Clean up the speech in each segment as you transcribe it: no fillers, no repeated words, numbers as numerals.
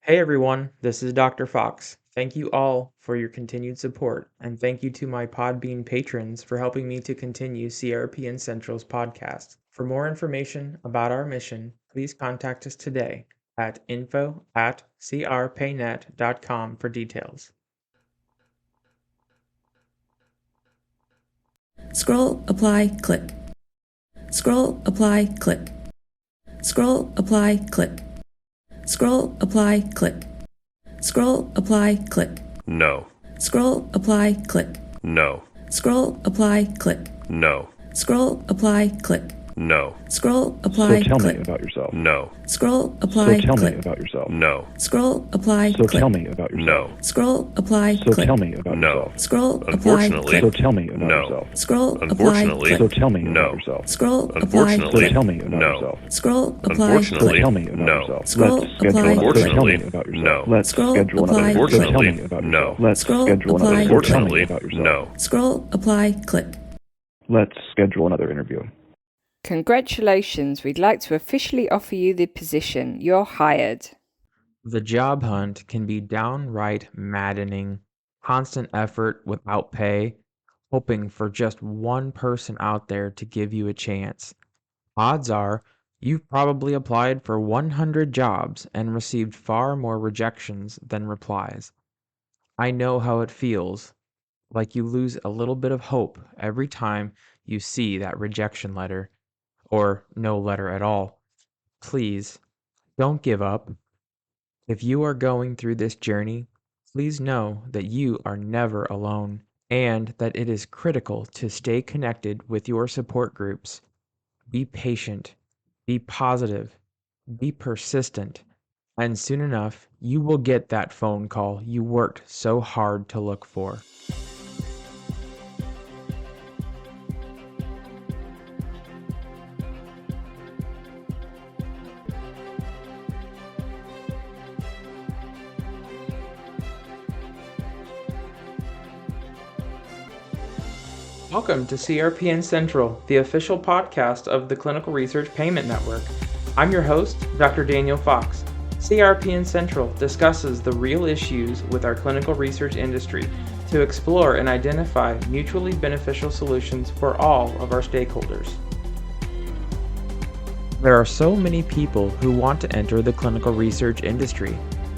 Hey everyone, this is Dr. Fox. Thank you all for your continued support, and thank you to my Podbean patrons for helping me to continue CRPN Central's podcast. For more information about our mission, please contact us today at info@crpaynet.com for details. Scroll, apply, click. Scroll, apply, click. Scroll, apply, click. Scroll, apply, click. Scroll, apply, click. No. Scroll, apply, click. No. Scroll, apply, click. No. Scroll, apply, click. No. Scroll, apply, So tell click. me about yourself. No. Scroll, apply, So tell click. me about yourself. No. Scroll, apply, So click. tell me about yourself. No. Scroll, apply, So click. tell me about No. yourself. Scroll, apply, Unfortunately, So click. tell me about No. yourself. Scroll, apply, Unfortunately, click. So tell me No. about yourself. Scroll, apply, Unfortunately, So click. tell me about No. yourself. Scroll, apply, Unfortunately, click. Tell me about No. yourself. Scroll, Let's schedule apply, another. click. Tell me about yourself. No. Let's Scroll, schedule another. apply, interview. click. Tell me about No. yourself. Let's Scroll, schedule apply, another. interview. Tell me Unfortunately, about yourself. no. Scroll, apply, click. Let's schedule another interview. Congratulations, we'd like to officially offer you the position. You're hired. The job hunt can be downright maddening. Constant effort without pay, hoping for just one person out there to give you a chance. Odds are you've probably applied for 100 jobs and received far more rejections than replies. I know how it feels, like you lose a little bit of hope every time you see that rejection letter, or no letter at all. Please, don't give up. If you are going through this journey, please know that you are never alone and that it is critical to stay connected with your support groups. Be patient, be positive, be persistent, and soon enough, you will get that phone call you worked so hard to look for. Welcome to CRPN Central, the official podcast of the Clinical Research Payment Network. I'm your host, Dr. Daniel Fox. CRPN Central discusses the real issues with our clinical research industry to explore and identify mutually beneficial solutions for all of our stakeholders. There are so many people who want to enter the clinical research industry.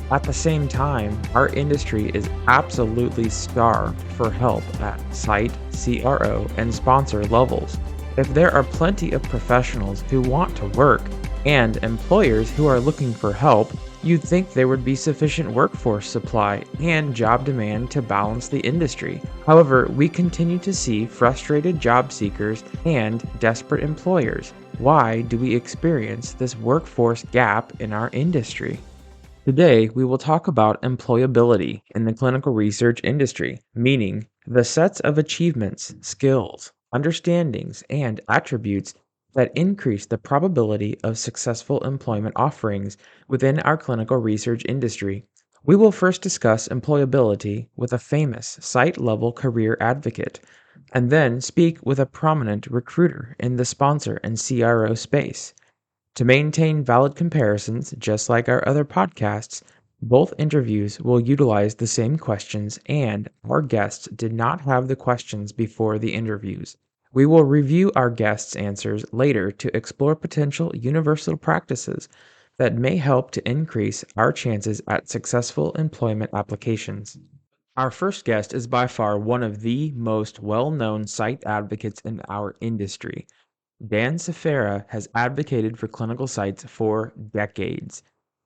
At the same time, our industry is absolutely starved for help at site, CRO, and sponsor levels. If there are plenty of professionals who want to work and employers who are looking for help, you'd think there would be sufficient workforce supply and job demand to balance the industry. However, we continue to see frustrated job seekers and desperate employers. Why do we experience this workforce gap in our industry? Today, we will talk about employability in the clinical research industry, meaning the sets of achievements, skills, understandings, and attributes that increase the probability of successful employment offerings within our clinical research industry. We will first discuss employability with a famous site-level career advocate, and then speak with a prominent recruiter in the sponsor and CRO space. To maintain valid comparisons, just like our other podcasts, both interviews will utilize the same questions, and our guests did not have the questions before the interviews. We will review our guests' answers later to explore potential universal practices that may help to increase our chances at successful employment applications. Our first guest is by far one of the most well-known site advocates in our industry. Dan Sfera has advocated for clinical sites for decades.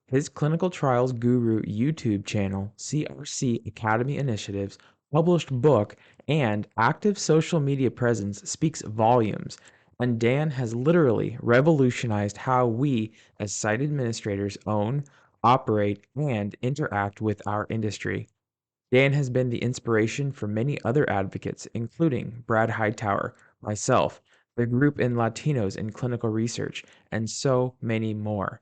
His Clinical Trials Guru YouTube channel, CRC Academy Initiatives, published book, and active social media presence speaks volumes, and Dan has literally revolutionized how we as site administrators own, operate, and interact with our industry. Dan has been the inspiration for many other advocates, including Brad Hightower, myself, the group in Latinos in clinical research, and so many more.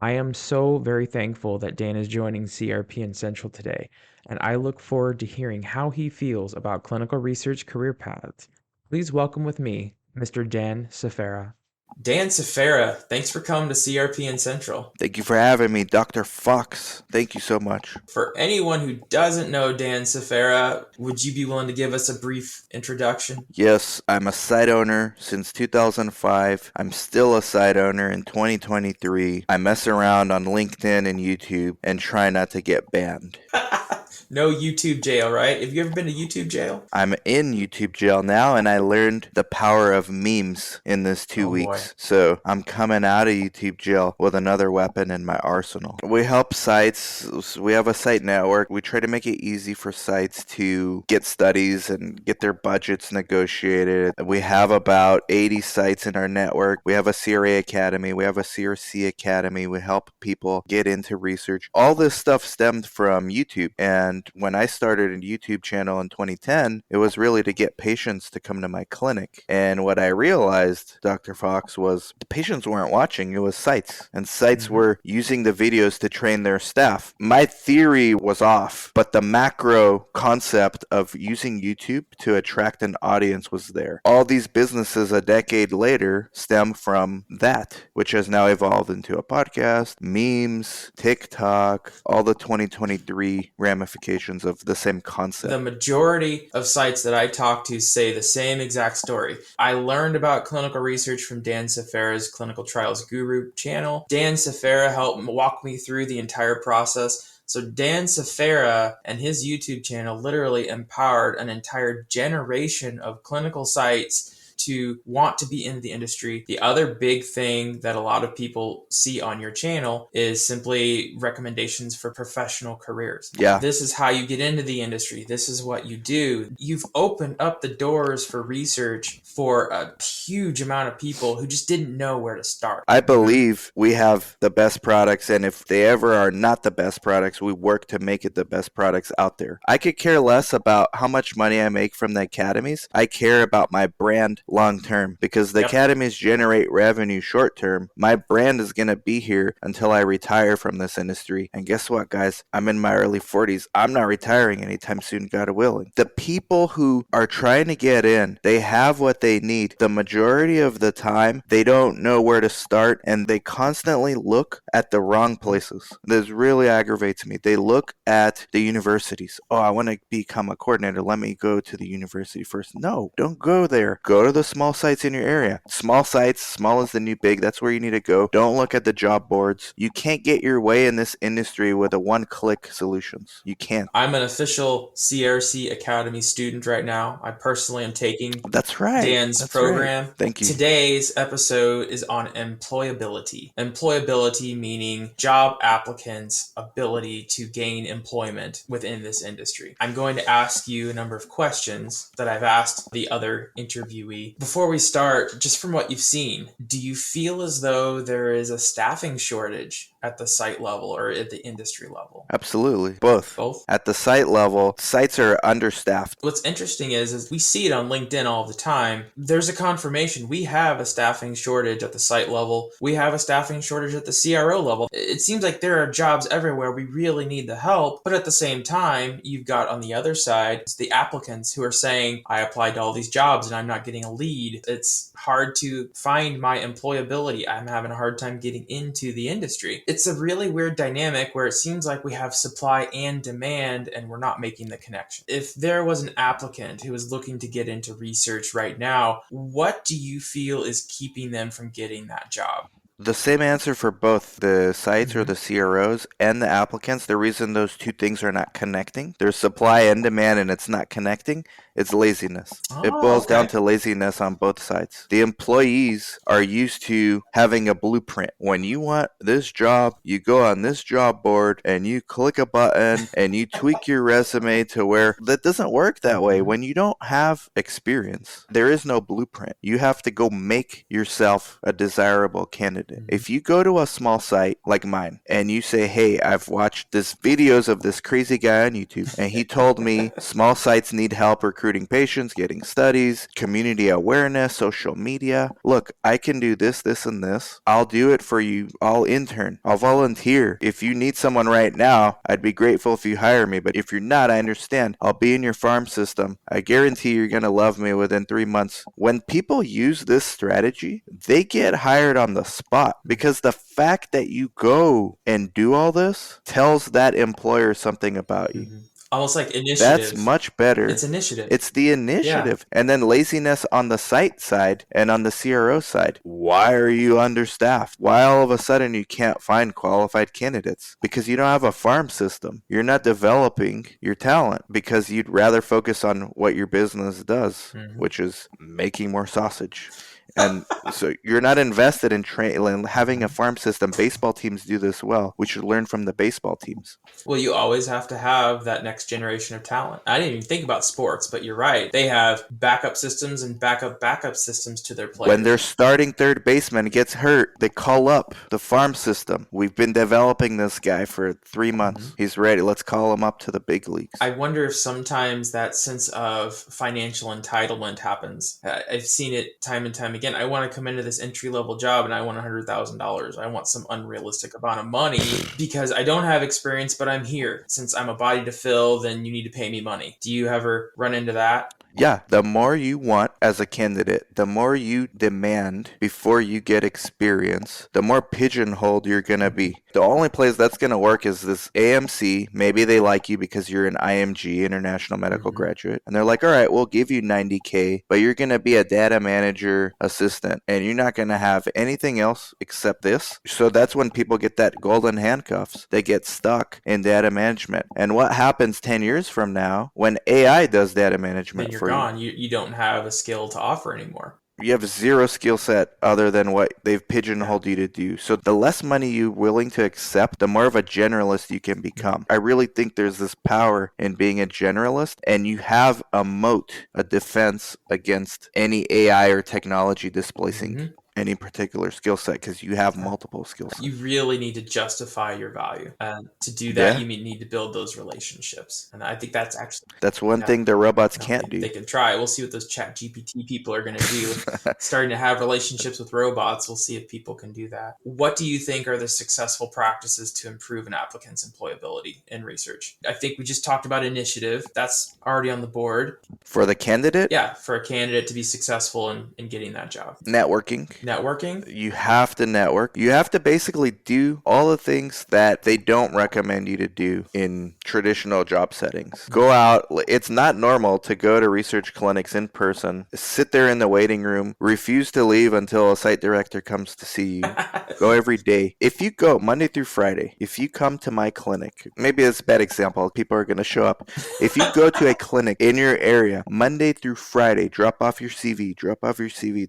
I am so very thankful that Dan is joining CRPN Central today, and I look forward to hearing how he feels about clinical research career paths. Please welcome with me Mr. Dan Sfera. Dan Sfera, thanks for coming to CRPN Central. Thank you for having me, Dr. Fox. Thank you so much. For anyone who doesn't know Dan Sfera, would you be willing to give us a brief introduction? Yes, I'm a site owner since 2005. I'm still a site owner in 2023. I mess around on LinkedIn and YouTube and try not to get banned. No YouTube jail, right? Have you ever been to YouTube jail? I'm in YouTube jail now, and I learned the power of memes in this 2 weeks. So I'm coming out of YouTube jail with another weapon in my arsenal. We help sites. We have a site network. We try to make it easy for sites to get studies and get their budgets negotiated. We have about 80 sites in our network. We have a CRA Academy. We have a CRC Academy. We help people get into research. All this stuff stemmed from YouTube. And when I started a YouTube channel in 2010, it was really to get patients to come to my clinic. And what I realized, Dr. Fox, was the patients weren't watching, it was sites. And sites were using the videos to train their staff. My theory was off, but the macro concept of using YouTube to attract an audience was there. All these businesses a decade later stem from that, which has now evolved into a podcast, memes, TikTok, all the 2023 ramifications of the same concept. The majority of sites that I talk to say the same exact story. I learned about clinical research from Dan Sfera's Clinical Trials Guru channel. Dan Sfera helped walk me through the entire process. So Dan Sfera and his YouTube channel literally empowered an entire generation of clinical sites to want to be in the industry. The other big thing that a lot of people see on your channel is simply recommendations for professional careers. Yeah. This is how you get into the industry. This is what you do. You've opened up the doors for research for a huge amount of people who just didn't know where to start. I believe we have the best products, and if they ever are not the best products, we work to make it the best products out there. I could care less about how much money I make from the academies. I care about my brand long term, because the academies generate revenue short term. My brand is going to be here until I retire from this industry. And guess what, guys? I'm in my early 40s. I'm not retiring anytime soon, God willing. The people who are trying to get in, they have what they need. The majority of the time, they don't know where to start, and they constantly look at the wrong places. This really aggravates me. They look at the universities. Oh, I want to become a coordinator. Let me go to the university first. No, don't go there. Go to the small sites in your area. Small sites, small is the new big. That's where you need to go. Don't look at the job boards. You can't get your way in this industry with a one-click solutions. You can't. I'm an official CRC Academy student right now. I personally am taking That's right. Dan's That's program. Right. Thank you. Today's episode is on employability. Employability meaning job applicants' ability to gain employment within this industry. I'm going to ask you a number of questions that I've asked the other interviewee. Before we start, just from what you've seen, do you feel as though there is a staffing shortage at the site level or at the industry level? Absolutely. Both. At the site level, sites are understaffed. What's interesting is we see it on LinkedIn all the time. There's a confirmation. We have a staffing shortage at the site level. We have a staffing shortage at the CRO level. It seems like there are jobs everywhere. We really need the help. But at the same time, you've got on the other side, the applicants who are saying, I applied to all these jobs and I'm not getting a lead. It's hard to find my employability. I'm having a hard time getting into the industry. It's a really weird dynamic where it seems like we have supply and demand and we're not making the connection. If there was an applicant who is looking to get into research right now, what do you feel is keeping them from getting that job? The same answer for both the sites or the CROs and the applicants. The reason those two things are not connecting, there's supply and demand and it's not connecting, it's laziness. It boils down to laziness on both sides. The employees are used to having a blueprint. When you want this job, you go on this job board and you click a button and you tweak your resume to where that doesn't work that way. When you don't have experience, there is no blueprint. You have to go make yourself a desirable candidate. candidate. If you go to a small site like mine and you say, hey, I've watched this videos of this crazy guy on YouTube and he told me small sites need help recruiting patients, getting studies, community awareness, social media. Look, I can do this, this, and this. I'll do it for you. I'll intern. I'll volunteer. If you need someone right now, I'd be grateful if you hire me. But if you're not, I understand. I'll be in your farm system. I guarantee you're going to love me within 3 months. When people use this strategy, they get hired on the spot because the fact that you go and do all this tells that employer something about you. Almost like initiative. That's much better. It's initiative. It's the initiative. Yeah. And then laziness on the site side and on the CRO side. Why are you understaffed? Why all of a sudden you can't find qualified candidates? Because you don't have a farm system. You're not developing your talent because you'd rather focus on what your business does, which is making more sausage. And so you're not invested in having a farm system. Baseball teams do this well. We should learn from the baseball teams. Well, you always have to have that next generation of talent. I didn't even think about sports, but you're right. They have backup systems and backup systems to their players. When their starting third baseman gets hurt, they call up the farm system. We've been developing this guy for 3 months. He's ready. Let's call him up to the big leagues. I wonder if sometimes that sense of financial entitlement happens. I've seen it time and time again. I want to come into this entry-level job and I want $100,000. I want some unrealistic amount of money because I don't have experience, but I'm here. Since I'm a body to fill, then you need to pay me money. Do you ever run into that? Yeah, the more you want as a candidate, the more you demand before you get experience, the more pigeonholed you're going to be. The only place that's going to work is this AMC. Maybe they like you because you're an IMG, International Medical Graduate. And they're like, all right, we'll give you $90K, but you're going to be a data manager assistant and you're not going to have anything else except this. So that's when people get that golden handcuffs. They get stuck in data management. And what happens 10 years from now when AI does data management for you? Gone. You don't have a skill to offer anymore. You have zero skill set other than what they've pigeonholed you to do. So the less money you're willing to accept, the more of a generalist you can become. I really think there's this power in being a generalist, and you have a moat, a defense against any AI or technology displacing any particular skill set because you have multiple skill sets. You really need to justify your value. And to do that, you need to build those relationships. And I think that's one thing the robots can't do. They can try. We'll see what those chat GPT people are going to do. Starting to have relationships with robots. We'll see if people can do that. What do you think are the successful practices to improve an applicant's employability in research? I think we just talked about initiative. That's already on the board. For the candidate? Yeah, for a candidate to be successful in getting that job. Networking. You have to network. You have to basically do all the things that they don't recommend you to do in traditional job settings. Go out. It's not normal to go to research clinics in person, sit there in the waiting room, refuse to leave until a site director comes to see you. Go every day. If you go Monday through Friday, if you come to my clinic, maybe it's a bad example. People are going to show up. If you go to a clinic in your area, Monday through Friday, drop off your CV,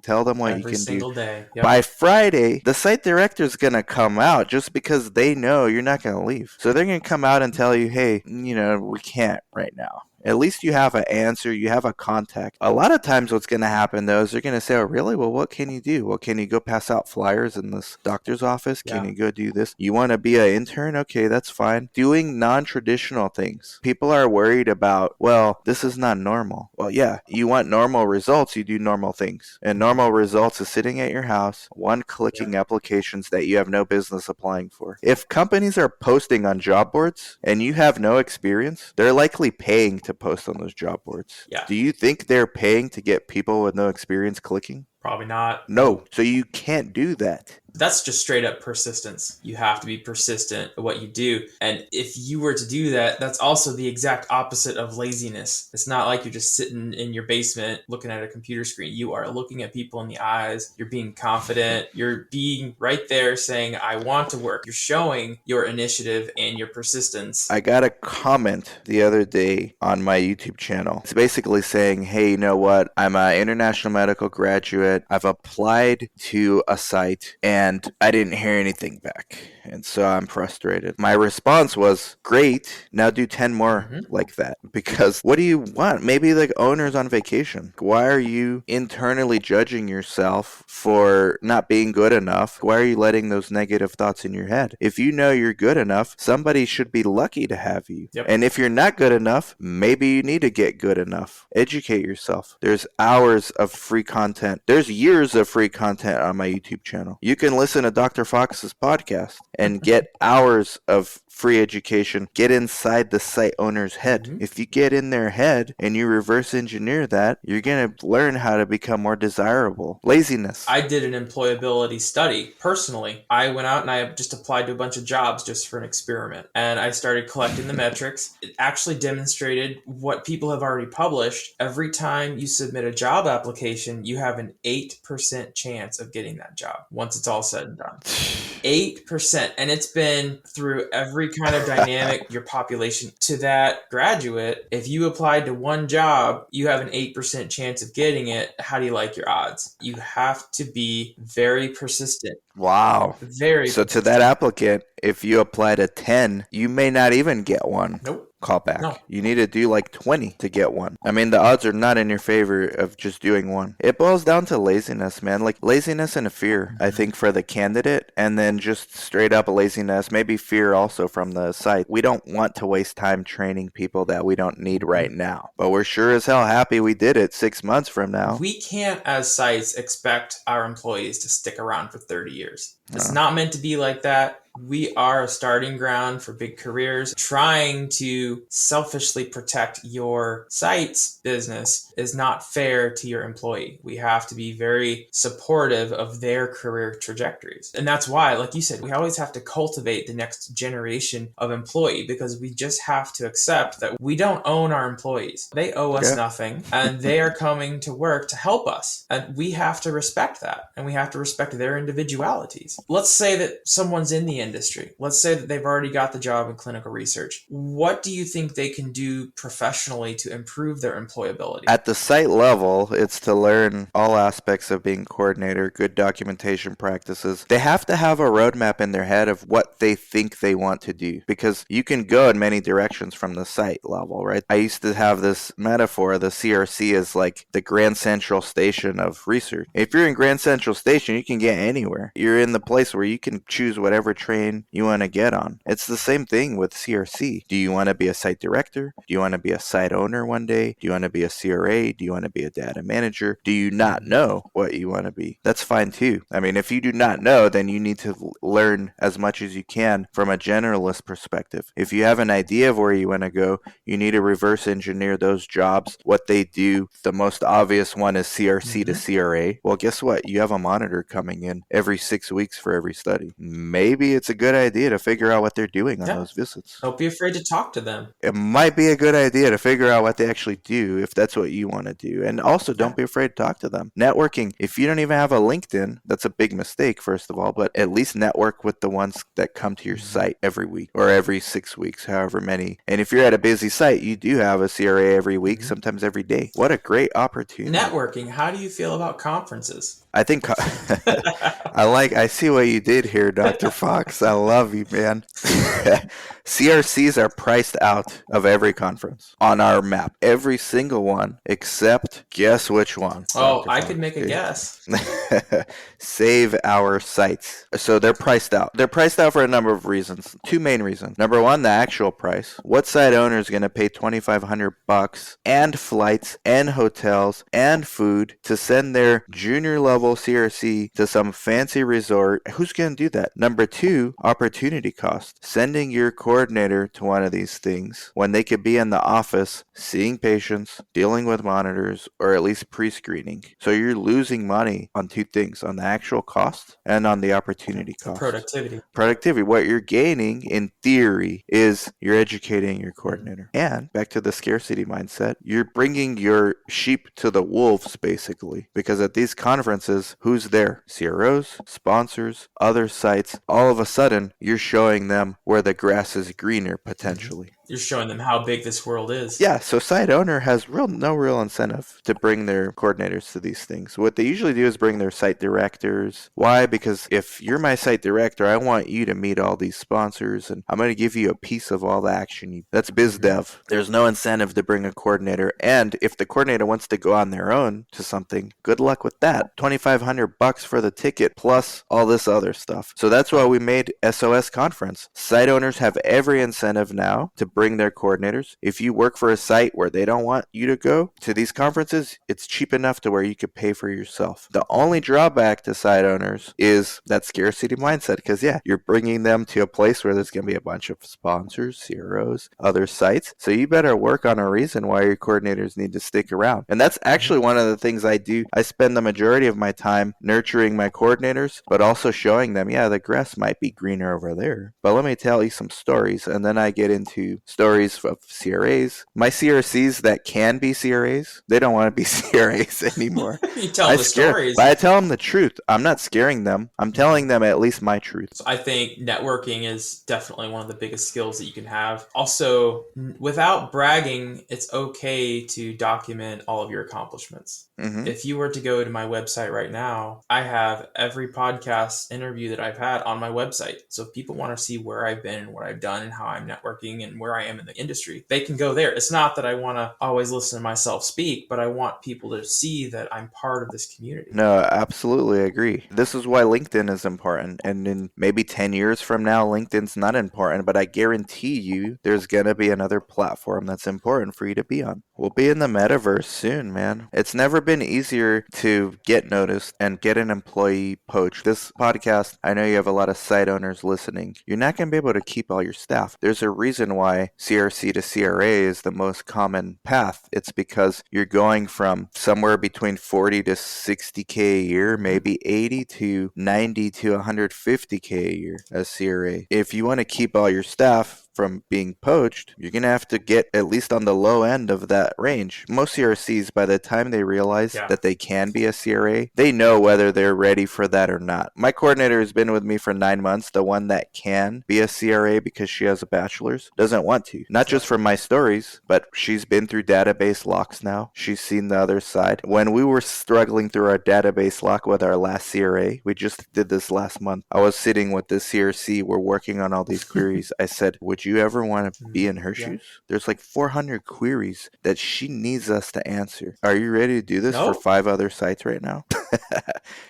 tell them what you can do. Day. Yep. By Friday, the site director is going to come out just because they know you're not going to leave. So they're going to come out and tell you, hey, we can't right now. At least you have an answer. You have a contact. A lot of times what's going to happen, though, is they're going to say, oh, really? Well, what can you do? Well, can you go pass out flyers in this doctor's office? Can you go do this? You want to be an intern? Okay, that's fine. Doing non-traditional things. People are worried about, well, this is not normal. Well, yeah, you want normal results, you do normal things. And normal results is sitting at your house, clicking applications that you have no business applying for. If companies are posting on job boards and you have no experience, they're likely paying to post on those job boards. Yeah. Do you think they're paying to get people with no experience clicking? Probably not. No. So you can't do that. That's just straight up persistence. You have to be persistent at what you do. And if you were to do that, that's also the exact opposite of laziness. It's not like you're just sitting in your basement looking at a computer screen. You are looking at people in the eyes. You're being confident. You're being right there saying, I want to work. You're showing your initiative and your persistence. I got a comment the other day on my YouTube channel. It's basically saying, hey, you know what? I'm an international medical graduate. it. I've applied to a site and I didn't hear anything back. And so I'm frustrated. My response was, great, now do 10 more like that. Because what do you want? Maybe like owners on vacation. Why are you internally judging yourself for not being good enough? Why are you letting those negative thoughts in your head? If you know you're good enough, somebody should be lucky to have you. Yep. And if you're not good enough, maybe you need to get good enough. Educate yourself. There's hours of free content. There's years of free content on my YouTube channel. You can listen to Dr. Fox's podcast and get hours of free education. Get inside the site owner's head. If you get in their head and you reverse engineer that, you're going to learn how to become more desirable. Laziness. I did an employability study personally. I went out and I just applied to a bunch of jobs just for an experiment. And I started collecting the metrics. It actually demonstrated what people have already published. Every time you submit a job application, you have an 8% chance of getting that job once it's all said and done. 8%. And it's been through every kind of dynamic, your population to that graduate. If you applied to one job, you have an 8% chance of getting it. How do you like your odds? You have to be very persistent. Wow. Very So persistent. to that applicant, if you apply to 10, you may not even get one. Nope. Call back. No. You need to do like 20 to get one. I mean, the odds are not in your favor of just doing one. It boils down to laziness, man. Like laziness and a fear, I think, for the candidate, and then just straight up laziness, maybe fear also from the site. We don't want to waste time training people that we don't need right now, but we're sure as hell happy we did it 6 months from now. We can't, as sites, expect our employees to stick around for 30 years. It's not meant to be like that. We are a starting ground for big careers. Trying to selfishly protect your site's business is not fair to your employee. We have to be very supportive of their career trajectories. And that's why, like you said, we always have to cultivate the next generation of employee, because we just have to accept that we don't own our employees. They owe us nothing, and they are coming to work to help us. And we have to respect that, and we have to respect their individualities. Let's say that someone's in the industry. Let's say that they've already got the job in clinical research. What do you think they can do professionally to improve their employability? At the site level, it's to learn all aspects of being a coordinator, good documentation practices. They have to have a roadmap in their head of what they think they want to do, because you can go in many directions from the site level, right? I used to have this metaphor, the CRC is like the Grand Central Station of research. If you're in Grand Central Station, you can get anywhere. You're in the place where you can choose whatever train you want to get on. It's the same thing with CRC. Do you want to be a site director? Do you want to be a site owner one day? Do you want to be a CRA? Do you want to be a data manager? Do you not know what you want to be? That's fine too. I mean, if you do not know, then you need to learn as much as you can from a generalist perspective. If you have an idea of where you want to go, you need to reverse engineer those jobs, what they do. The most obvious one is CRC to CRA. Well, guess what? You have a monitor coming in every 6 weeks for every study. Maybe it's a good idea to figure out what they're doing on those visits. Don't be afraid to talk to them. It might be a good idea to figure out what they actually do if that's what you want to do. And also, don't be afraid to talk to them. Networking. If you don't even have a LinkedIn, that's a big mistake, first of all, but at least network with the ones that come to your site every week or every 6 weeks, however many. And if you're at a busy site, you do have a CRA every week, sometimes every day. What a great opportunity. Networking. How do you feel about conferences? I think I see what you did here, Dr. Fox. I love you, man. CRCs are priced out of every conference on our map. Every single one, except guess which one? Oh, Dr. I Fox. could make a guess. Save our sites. So they're priced out. They're priced out for a number of reasons. Two main reasons. Number one, the actual price. What site owner is going to pay $2,500 and flights and hotels and food to send their junior level CRC to some fancy resort? Who's going to do that? Number two, opportunity cost. Sending your coordinator to one of these things when they could be in the office seeing patients, dealing with monitors, or at least pre-screening. So you're losing money on two things, on the actual cost and on the opportunity cost. Productivity. What you're gaining in theory is you're educating your coordinator. And back to the scarcity mindset, you're bringing your sheep to the wolves, basically, because at these conferences, who's there? CROs, sponsors, other sites. All of a sudden, you're showing them where the grass is greener, potentially. You're showing them how big this world is. Yeah, so site owner has no real incentive to bring their coordinators to these things. What they usually do is bring their site directors. Why? Because if you're my site director, I want you to meet all these sponsors, and I'm going to give you a piece of all the action. That's biz dev. There's no incentive to bring a coordinator, and if the coordinator wants to go on their own to something, good luck with that. $2,500 for the ticket plus all this other stuff. So that's why we made SOS Conference. Site owners have every incentive now to bring their coordinators. If you work for a site where they don't want you to go to these conferences, it's cheap enough to where you could pay for yourself. The only drawback to site owners is that scarcity mindset, because you're bringing them to a place where there's going to be a bunch of sponsors, CROs, other sites. So you better work on a reason why your coordinators need to stick around. And that's actually one of the things I do. I spend the majority of my time nurturing my coordinators, but also showing them, the grass might be greener over there. But let me tell you some stories, and then I get into stories of CRAs. My CRCs that can be CRAs, they don't want to be CRAs anymore. You tell them the stories. But I tell them the truth. I'm not scaring them. I'm telling them at least my truth. So I think networking is definitely one of the biggest skills that you can have. Also, without bragging, it's okay to document all of your accomplishments. Mm-hmm. If you were to go to my website right now, I have every podcast interview that I've had on my website. So if people want to see where I've been and what I've done and how I'm networking and where I am in the industry, they can go there. It's not that I want to always listen to myself speak, but I want people to see that I'm part of this community. No, absolutely agree. This is why LinkedIn is important. And in maybe 10 years from now, LinkedIn's not important, but I guarantee you there's going to be another platform that's important for you to be on. We'll be in the metaverse soon, man. It's never been easier to get noticed and get an employee poached. This podcast, I know you have a lot of site owners listening. You're not going to be able to keep all your staff. There's a reason why CRC to CRA is the most common path. It's because you're going from somewhere between 40 to 60K a year, maybe 80 to 90 to 150K a year as CRA. If you want to keep all your staff from being poached, you're going to have to get at least on the low end of that range. Most CRCs, by the time they realize that they can be a CRA, they know whether they're ready for that or not. My coordinator has been with me for 9 months. The one that can be a CRA because she has a bachelor's doesn't want to. Not just from my stories, but she's been through database locks now. She's seen the other side. When we were struggling through our database lock with our last CRA, we just did this last month. I was sitting with this CRC. We're working on all these queries. I said, would you ever want to be in her shoes? There's like 400 queries that she needs us to answer. Are you ready to do this for 5 other sites right now?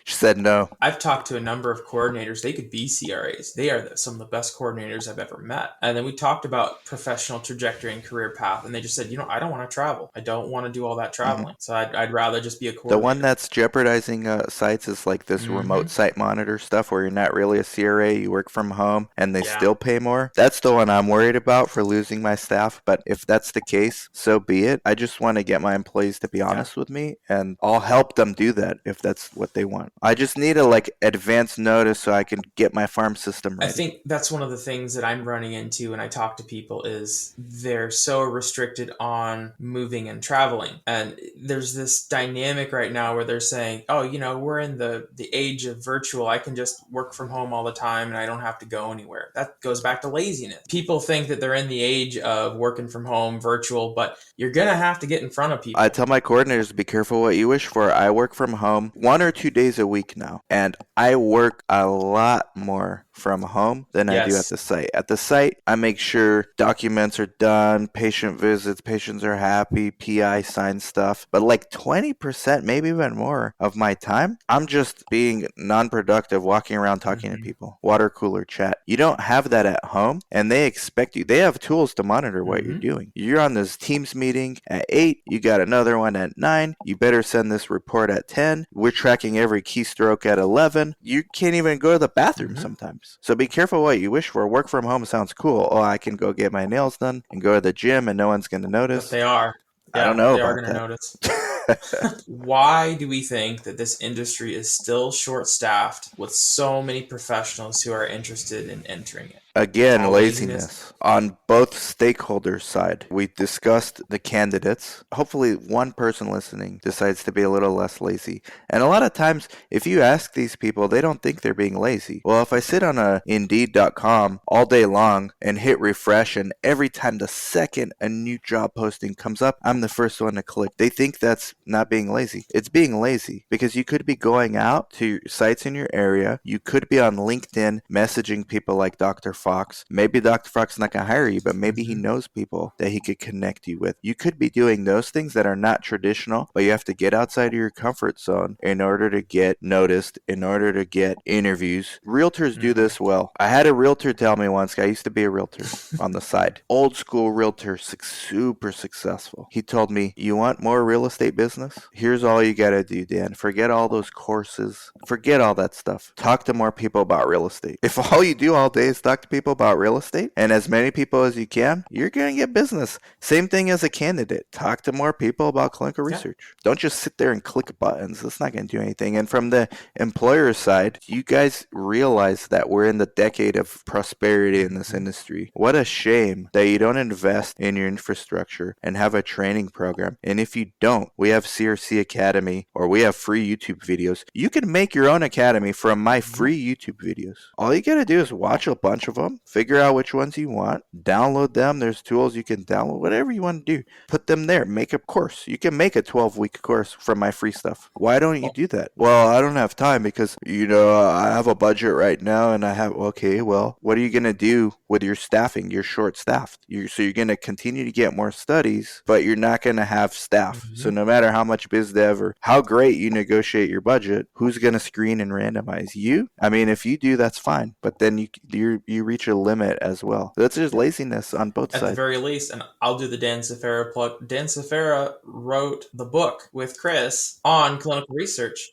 She said no. I've talked to a number of coordinators. They could be CRAs. They are some of the best coordinators I've ever met. And then we talked about professional trajectory and career path. And they just said, I don't want to travel. I don't want to do all that traveling. So I'd rather just be a coordinator. The one that's jeopardizing sites is like this remote site monitor stuff where you're not really a CRA. You work from home and they still pay more. That's the one I'm worried about for losing my staff. But if that's the case, so be it. I just want to get my employees to be honest with me, and I'll help them do that if that's what they want. I just need a advance notice so I can get my farm system ready. I think that's one of the things that I'm running into when I talk to people is they're so restricted on moving and traveling. And there's this dynamic right now where they're saying, we're in the age of virtual. I can just work from home all the time and I don't have to go anywhere. That goes back to laziness. People think that they're in the age of working from home, virtual, but you're going to have to get in front of people. I tell my coordinators to be careful what you wish for. I work from home 1 or 2 days a week now, and I work a lot more from home than I do at the site. At the site, I make sure documents are done, patient visits, patients are happy, PI signs stuff. But 20%, maybe even more of my time, I'm just being non-productive, walking around talking to people. Water cooler chat. You don't have that at home, and they expect you. They have tools to monitor what you're doing. You're on this Teams meeting at 8. You got another one at 9. You better send this report at 10. We're tracking every keystroke at 11. You can't even go to the bathroom sometimes. So be careful what you wish for. Work from home sounds cool. Oh, I can go get my nails done and go to the gym and no one's going to notice. But they are. I don't know they about are going to notice. Why do we think that this industry is still short-staffed with so many professionals who are interested in entering it? Again, All laziness on both stakeholders' side. We discussed the candidates. Hopefully, one person listening decides to be a little less lazy. And a lot of times, if you ask these people, they don't think they're being lazy. Well, if I sit on a Indeed.com all day long and hit refresh, and every time the second a new job posting comes up, I'm the first one to click. They think that's not being lazy. It's being lazy because you could be going out to sites in your area. You could be on LinkedIn messaging people like Dr. Fox. Maybe Dr. Fox is not going to hire you, but maybe he knows people that he could connect you with. You could be doing those things that are not traditional, but you have to get outside of your comfort zone in order to get noticed, in order to get interviews. Realtors do this well. I had a realtor tell me once, I used to be a realtor on the side. Old school realtor, super successful. He told me, you want more real estate business? Here's all you got to do, Dan. Forget all those courses. Forget all that stuff. Talk to more people about real estate. If all you do all day is talk to people about real estate, and as many people as you can, you're going to get business. Same thing as a candidate. Talk to more people about clinical research. Don't just sit there and click buttons. That's not going to do anything. And from the employer side, you guys realize that we're in the decade of prosperity in this industry. What a shame that you don't invest in your infrastructure and have a training program. And if you don't, we have CRC Academy, or we have free YouTube videos. You can make your own academy from my free YouTube videos. All you got to do is watch a bunch of them, figure out which ones you want, download them. There's tools you can download, whatever you want to do. Put them there. Make a course. You can make a 12-week course from my free stuff. Why don't you do that? Well, I don't have time because, I have a budget right now and okay, well, what are you going to do with your staffing? You're short-staffed. So you're going to continue to get more studies, but you're not going to have staff. So no matter how much biz dev or how great you negotiate your budget, who's going to screen and randomize you? I mean, if you do, that's fine. But then you reach a limit as well. That's just laziness on both sides. At the very least, and I'll do the Dan Sfera plug. Dan Sfera wrote the book with Chris on clinical research.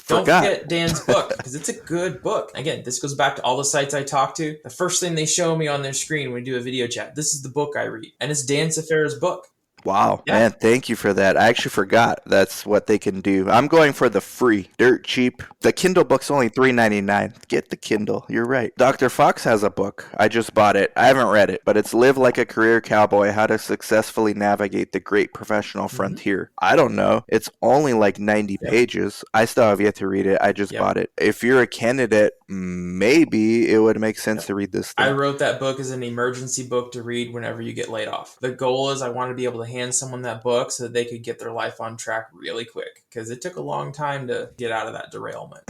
Don't forget Dan's book, because it's a good book. Again, this goes back to all the sites I talk to. The first thing they show me on their screen when we do a video chat, this is the book I read. And it's Dan Sfera's book. Wow, man, thank you for that. I actually forgot that's what they can do. I'm going for the free, dirt cheap. The Kindle book's only $3.99. Get the Kindle. You're right. Dr. Fox has a book. I just bought it. I haven't read it, but it's Live Like a Career Cowboy, How to Successfully Navigate the Great Professional Frontier. I don't know. It's only like 90 pages. I still have yet to read it. I just bought it. If you're a candidate, maybe it would make sense to read this thing. I wrote that book as an emergency book to read whenever you get laid off. The goal is I want to be able to hand someone that book so that they could get their life on track really quick, because it took a long time to get out of that derailment.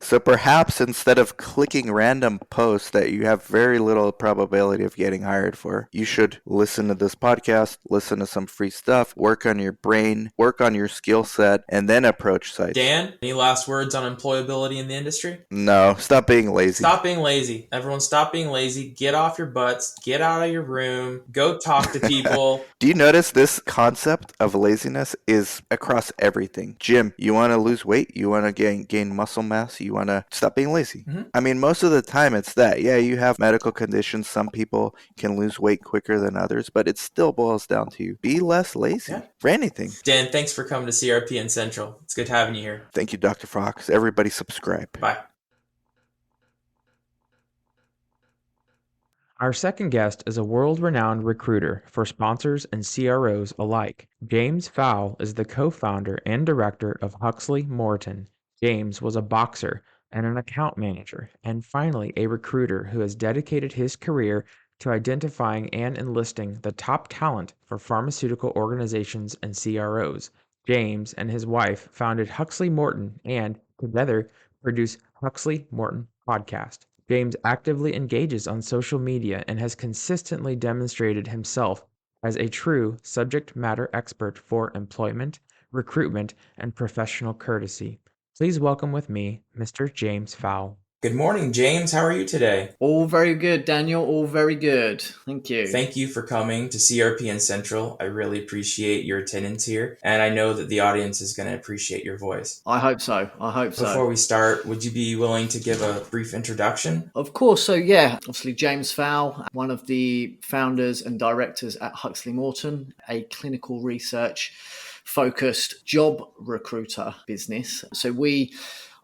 So perhaps instead of clicking random posts that you have very little probability of getting hired for, you should listen to this podcast, listen to some free stuff, work on your brain, work on your skill set, and then approach sites. Dan, any last words on employability in the industry? No, stop being lazy. Stop being lazy. Everyone stop being lazy. Get off your butts. Get out of your room. Go talk to people. Do you notice this concept of laziness is across everything? Jim, you want to lose weight? You want to gain muscle mass? You want to stop being lazy? I mean, most of the time it's that. Yeah, you have medical conditions. Some people can lose weight quicker than others, but it still boils down to be less lazy for anything. Dan, thanks for coming to CRPN Central. It's good having you here. Thank you, Dr. Fox. Everybody subscribe. Bye. Our second guest is a world-renowned recruiter for sponsors and CROs alike. James Fowl is the co-founder and director of Huxley Morton. James was a boxer and an account manager, and finally a recruiter who has dedicated his career to identifying and enlisting the top talent for pharmaceutical organizations and CROs. James and his wife founded Huxley Morton and, together, produce Huxley Morton Podcast. James actively engages on social media and has consistently demonstrated himself as a true subject matter expert for employment, recruitment, and professional courtesy. Please welcome with me, Mr. James Fowl. Good morning, James. How are you today? All very good, Daniel. All very good. Thank you. Thank you for coming to CRPN Central. I really appreciate your attendance here, and I know that the audience is going to appreciate your voice. I hope so. Before we start, would you be willing to give a brief introduction? Of course. So yeah, obviously James Fowl, one of the founders and directors at Huxley Morton, a clinical research focused job recruiter business. So we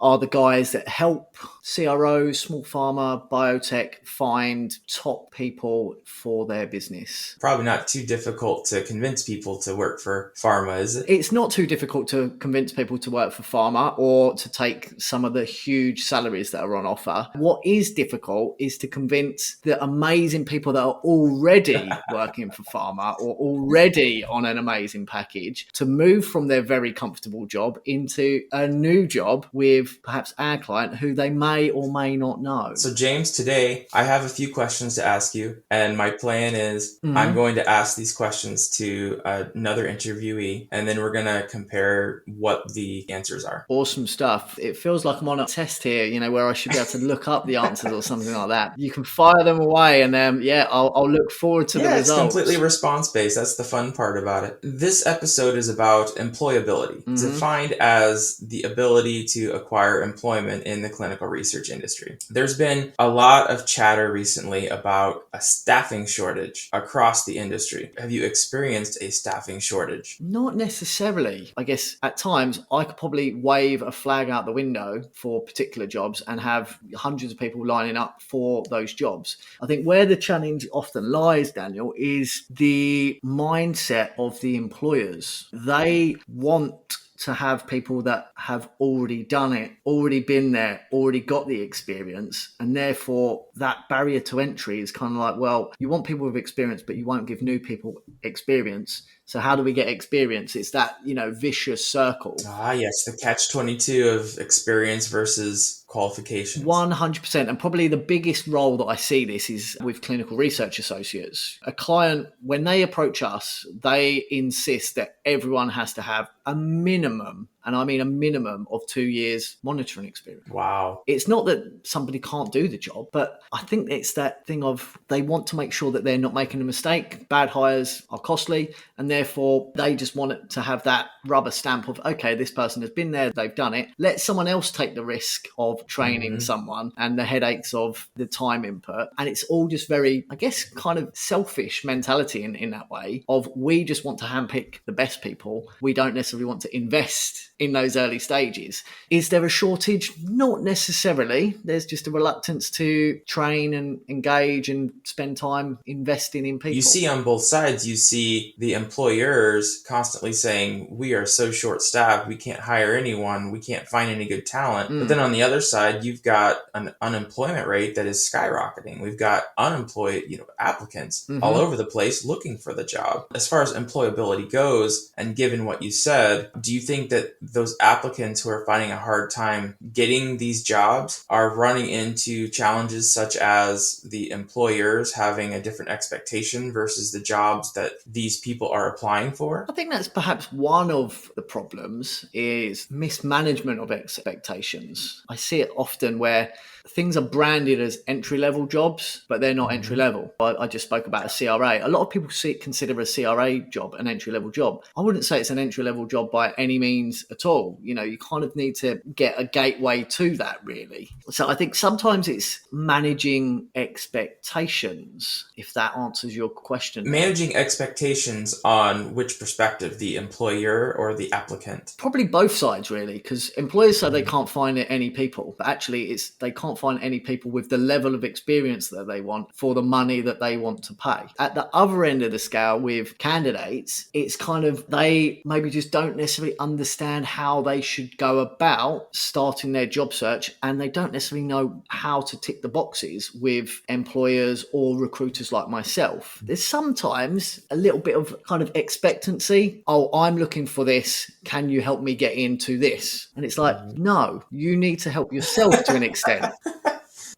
are the guys that help CROs, small pharma, biotech find top people for their business? Probably not too difficult to convince people to work for pharma, is it? It's not too difficult to convince people to work for pharma or to take some of the huge salaries that are on offer. What is difficult is to convince the amazing people that are already working for pharma or already on an amazing package to move from their very comfortable job into a new job with perhaps our client who they may or may not know. So James, today I have a few questions to ask you, and my plan is I'm going to ask these questions to another interviewee, and then we're going to compare what the answers are. Awesome stuff. It feels like I'm on a test here, where I should be able to look up the answers or something like that. You can fire them away, and I'll look forward to the results. It's completely response-based. That's the fun part about it. This episode is about employability, defined as the ability to acquire employment in the clinical research industry. There's been a lot of chatter recently about a staffing shortage across the industry. Have you experienced a staffing shortage? Not necessarily. I guess at times I could probably wave a flag out the window for particular jobs and have hundreds of people lining up for those jobs. I think where the challenge often lies, Daniel, is the mindset of the employers. They want to have people that have already done it, already been there, already got the experience. And therefore that barrier to entry is kind of like, well, you want people with experience, but you won't give new people experience. So how do we get experience? It's that, vicious circle. Ah, yes, the catch-22 of experience versus qualifications. 100%. And probably the biggest role that I see this is with clinical research associates. A client, when they approach us, they insist that everyone has to have a minimum, and I mean a minimum of 2 years monitoring experience. Wow. It's not that somebody can't do the job, but I think it's that thing of they want to make sure that they're not making a mistake. Bad hires are costly, and therefore they just want it to have that rubber stamp of, okay, this person has been there, they've done it. Let someone else take the risk of training someone and the headaches of the time input. And it's all just very, I guess, kind of selfish mentality in that way of we just want to handpick the best people. We don't necessarily want to invest in those early stages. Is there a shortage? Not necessarily. There's just a reluctance to train and engage and spend time investing in people. You see on both sides, you see the employers constantly saying, we are so short-staffed, we can't hire anyone, we can't find any good talent. But then on the other side, you've got an unemployment rate that is skyrocketing. We've got unemployed, applicants all over the place looking for the job. As far as employability goes, and given what you said, do you think that those applicants who are finding a hard time getting these jobs are running into challenges such as the employers having a different expectation versus the jobs that these people are applying for? I think that's perhaps one of the problems is mismanagement of expectations. I see it often where things are branded as entry-level jobs, but they're not entry-level. I just spoke about a CRA. A lot of people consider a CRA job an entry-level job. I wouldn't say it's an entry-level job by any means at all. You kind of need to get a gateway to that, really. So I think sometimes it's managing expectations, if that answers your question. Managing expectations on which perspective, the employer or the applicant? Probably both sides, really, because employers say they can't find any people, but actually it's they can't find any people with the level of experience that they want for the money that they want to pay. At the other end of the scale with candidates, it's kind of they maybe just don't necessarily understand how they should go about starting their job search, and they don't necessarily know how to tick the boxes with employers or recruiters like myself. There's sometimes a little bit of kind of expectancy. Oh, I'm looking for this. Can you help me get into this? And it's like, no, you need to help yourself to an extent.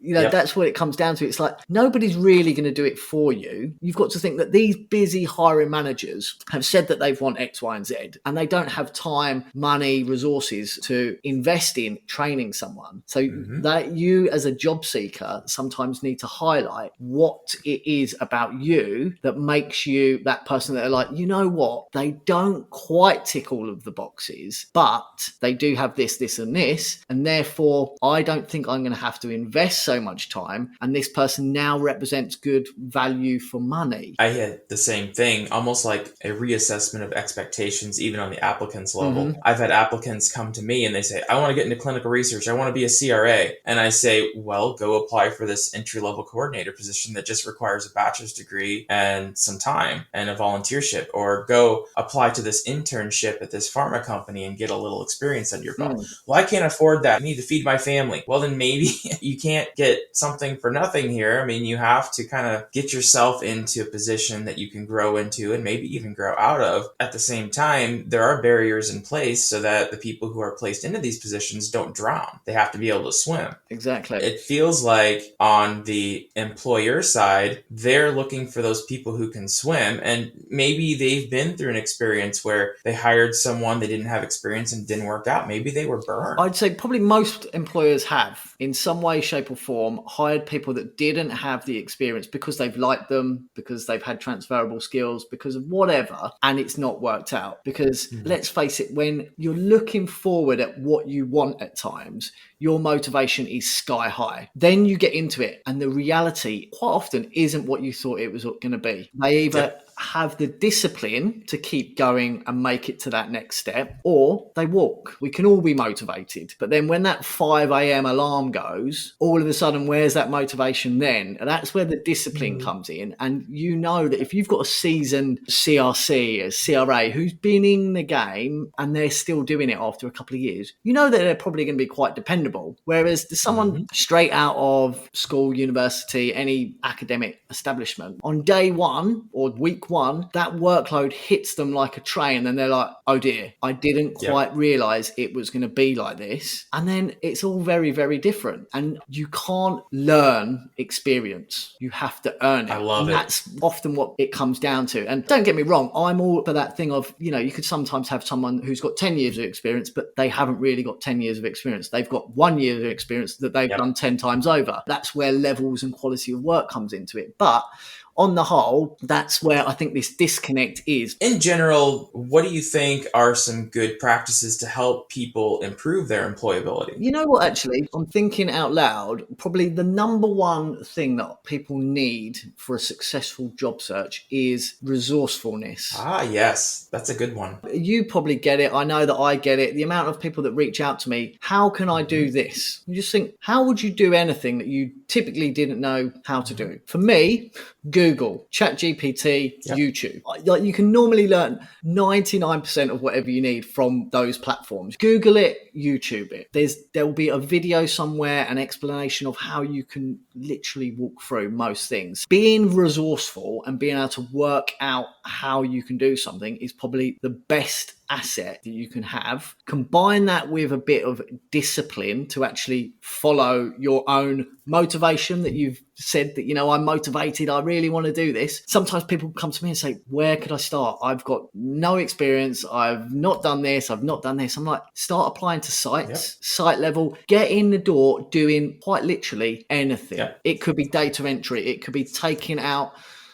That's what it comes down to. It's like nobody's really going to do it for you. You've got to think that these busy hiring managers have said that they want X, Y, and Z, and they don't have time, money, resources to invest in training someone. So that you as a job seeker sometimes need to highlight what it is about you that makes you that person that are like, you know what, they don't quite tick all of the boxes, but they do have this, this, and this. And therefore, I don't think I'm going to have to invest so much time, and this person now represents good value for money. I had the same thing, almost like a reassessment of expectations, even on the applicant's level. I've had applicants come to me and they say, I want to get into clinical research. I want to be a CRA. And I say, well, go apply for this entry-level coordinator position that just requires a bachelor's degree and some time and a volunteership, or go apply to this internship at this pharma company and get a little experience under your belt. Well, I can't afford that. I need to feed my family. Well, then maybe you can't get something for nothing here. I mean, you have to kind of get yourself into a position that you can grow into and maybe even grow out of. At the same time, there are barriers in place so that the people who are placed into these positions don't drown. They have to be able to swim. Exactly. It feels like on the employer side, they're looking for those people who can swim, and maybe they've been through an experience where they hired someone, they didn't have experience and didn't work out. Maybe they were burned. I'd say probably most employers have, in some way, shape or form, hired people that didn't have the experience because they've liked them, because they've had transferable skills, because of whatever, and it's not worked out. Because let's face it, when you're looking forward at what you want at times, your motivation is sky high. Then you get into it, and the reality quite often isn't what you thought it was going to be. They either have the discipline to keep going and make it to that next step, or they walk. We can all be motivated, but then when that 5 a.m. alarm goes, all of a sudden, where's that motivation then? And that's where the discipline comes in. And you know that if you've got a seasoned CRC, a CRA who's been in the game and they're still doing it after a couple of years, you know that they're probably going to be quite dependable. Whereas someone straight out of school, university, any academic establishment, on day one or week one, that workload hits them like a train, and they're like, oh dear, I didn't quite realize it was going to be like this. And then it's all very, very different. And you can't learn experience. You have to earn it. I love it. That's often what it comes down to. And don't get me wrong, I'm all for that thing of, you know, you could sometimes have someone who's got 10 years of experience, but they haven't really got 10 years of experience. They've got 1 year of experience that they've done 10 times over. That's where levels and quality of work comes into it. But on the whole, that's where I think this disconnect is. In general, what do you think are some good practices to help people improve their employability? You know what, actually, I'm thinking out loud, probably the number one thing that people need for a successful job search is resourcefulness. Ah, yes, that's a good one. You probably get it. I know that I get it. The amount of people that reach out to me, how can I do this? You just think, how would you do anything that you typically didn't know how to do? For me, Google, ChatGPT, YouTube. Like, you can normally learn 99% of whatever you need from those platforms. Google it, YouTube it. There will be a video somewhere, an explanation of how you can literally walk through most things. Being resourceful and being able to work out how you can do something is probably the best asset that you can have. Combine that with a bit of discipline to actually follow your own motivation, that you've said that, you know, I'm motivated, I really want to do this. Sometimes people come to me and say, where could I start? I've got no experience. I've not done this. I've not done this. I'm like, start applying to sites, site level, get in the door doing quite literally anything. It could be data entry. It could be taking out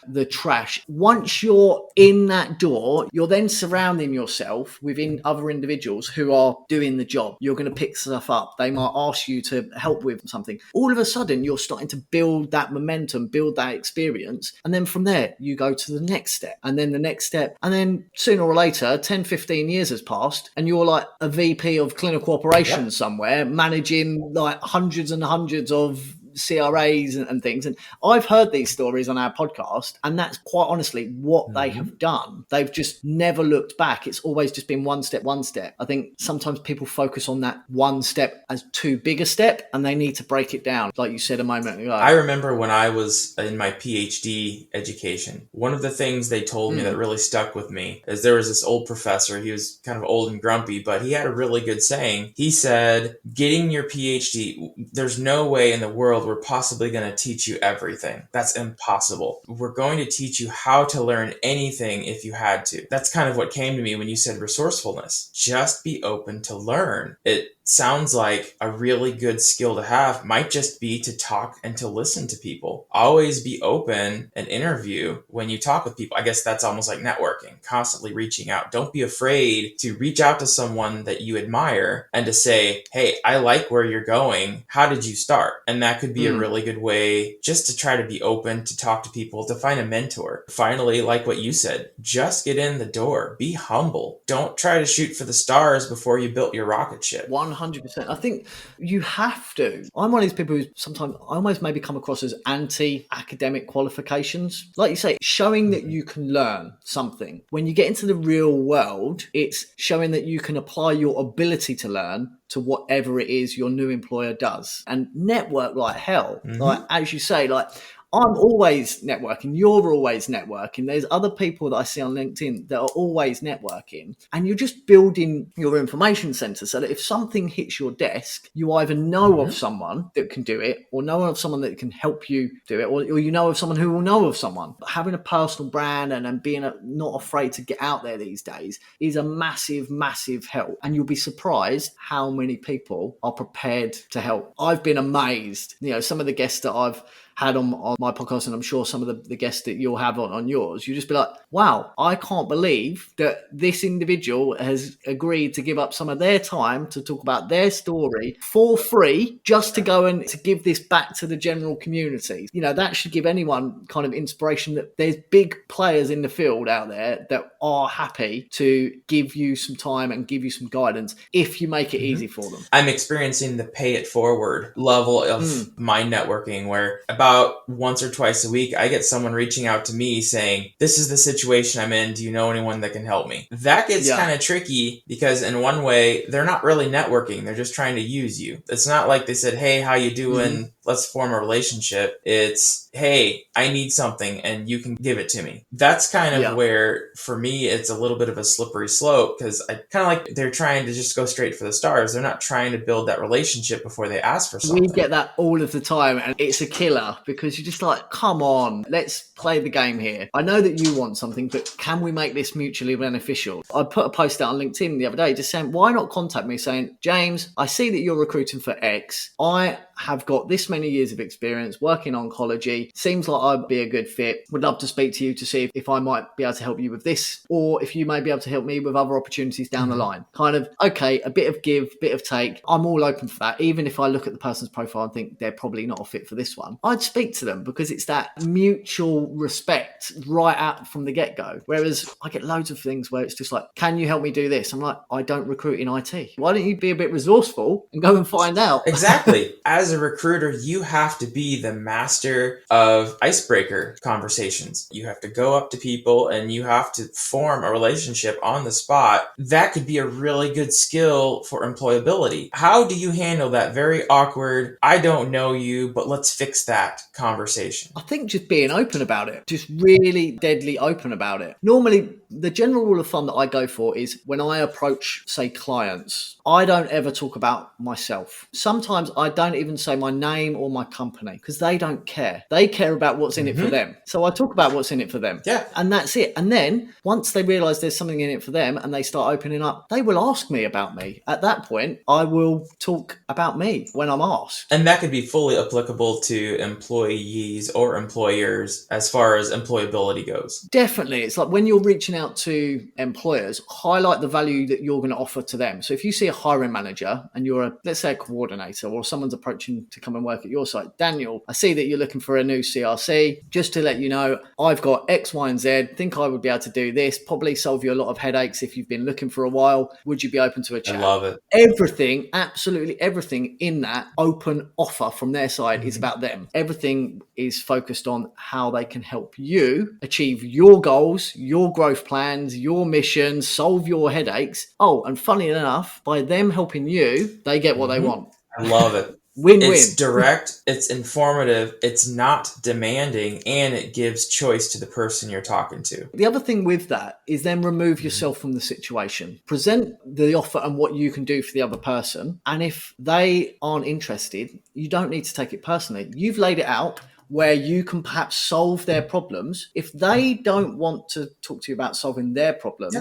the trash. Once you're in that door, you're then surrounding yourself within other individuals who are doing the job. You're going to pick stuff up. They might ask you to help with something. All of a sudden, you're starting to build that momentum, build that experience. And then from there, you go to the next step, and then the next step. And then sooner or later, 10, 15 years has passed, and you're like a VP of clinical operations somewhere, managing like hundreds and hundreds of CRAs and things. And I've heard these stories on our podcast, and that's quite honestly what they have done. They've just never looked back. It's always just been one step. I think sometimes people focus on that one step as too big a step, and they need to break it down, like you said a moment ago. I remember when I was in my PhD education, one of the things they told me that really stuck with me is there was this old professor. He was kind of old and grumpy, but he had a really good saying. He said, getting your PhD, there's no way in the world we're possibly going to teach you everything. That's impossible. We're going to teach you how to learn anything if you had to. That's kind of what came to me when you said resourcefulness. Just be open to learn. It sounds like a really good skill to have might just be to talk and to listen to people. Always be open and interview when you talk with people. I guess that's almost like networking, constantly reaching out. Don't be afraid to reach out to someone that you admire and to say, hey, I like where you're going. How did you start? And that could be a really good way just to try to be open, to talk to people, to find a mentor. Finally, like what you said, just get in the door. Be humble. Don't try to shoot for the stars before you built your rocket ship. 100%. I think you have to. I'm one of these people who sometimes I almost maybe come across as anti-academic qualifications. Like you say, showing that you can learn something. When you get into the real world, it's showing that you can apply your ability to learn to whatever it is your new employer does. And network like hell. Like, as you say, like, I'm always networking. You're always networking. There's other people that I see on LinkedIn that are always networking. And you're just building your information center so that if something hits your desk, you either know of someone that can do it or know of someone that can help you do it, or you know of someone who will know of someone. But having a personal brand and being not afraid to get out there these days is a massive, massive help. And you'll be surprised how many people are prepared to help. I've been amazed. You know, some of the guests that I've had on my podcast, and I'm sure some of the guests that you'll have on yours, you just be like, wow, I can't believe that this individual has agreed to give up some of their time to talk about their story for free just to go and to give this back to the general community. You know, that should give anyone kind of inspiration that there's big players in the field out there that are happy to give you some time and give you some guidance if you make it easy for them. I'm experiencing the pay it forward level of my networking, where about once or twice a week, I get someone reaching out to me saying, this is the situation I'm in. Do you know anyone that can help me? That gets kind of tricky because in one way, they're not really networking. They're just trying to use you. It's not like they said, hey, how you doing? Let's form a relationship. It's, hey, I need something and you can give it to me. That's kind of where, for me, it's a little bit of a slippery slope, because I kind of like they're trying to just go straight for the stars. They're not trying to build that relationship before they ask for something. We get that all of the time, and it's a killer because you're just like, come on, let's play the game here. I know that you want something, but can we make this mutually beneficial? I put a post out on LinkedIn the other day just saying, why not contact me saying, James, I see that you're recruiting for X. I have got this many years of experience working oncology. Seems like I'd be a good fit. Would love to speak to you to see if I might be able to help you with this, or if you may be able to help me with other opportunities down the line. Kind of, okay, a bit of give, bit of take. I'm all open for that. Even if I look at the person's profile and think they're probably not a fit for this one, I'd speak to them because it's that mutual respect right out from the get-go. Whereas I get loads of things where it's just like, can you help me do this? I'm like, I don't recruit in IT. Why don't you be a bit resourceful and go and find out? Exactly. As a recruiter, you have to be the master of icebreaker conversations. You have to go up to people and you have to form a relationship on the spot. That could be a really good skill for employability. How do you handle that very awkward, I don't know you, but let's fix that conversation? I think just being open about it, just really deadly open about it. Normally, the general rule of thumb that I go for is when I approach, say, clients, I don't ever talk about myself. Sometimes I don't even say my name or my company because they don't care. They care about what's in it for them. So I talk about what's in it for them. Yeah. And that's it. And then once they realize there's something in it for them and they start opening up, they will ask me about me. At that point, I will talk about me when I'm asked. And that could be fully applicable to employees or employers as far as employability goes. Definitely. It's like when you're reaching out to employers, highlight the value that you're going to offer to them. So if you see a hiring manager and you're let's say a coordinator, or someone's approaching to come and work at your site, Daniel, I see that you're looking for a new CRC. Just to let you know, I've got X, Y, and Z. Think I would be able to do this, probably solve you a lot of headaches if you've been looking for a while. Would you be open to a chat? I love it. Everything, absolutely everything in that open offer from their side is about them. Everything is focused on how they can help you achieve your goals, your growth plans, your mission, solve your headaches. Oh, and funny enough, by them helping you, they get what they want. I love it. Win-win. It's direct, it's informative, it's not demanding, and it gives choice to the person you're talking to. The other thing with that is then remove yourself from the situation. Present the offer and what you can do for the other person. And if they aren't interested, you don't need to take it personally. You've laid it out where you can perhaps solve their problems. If they don't want to talk to you about solving their problems,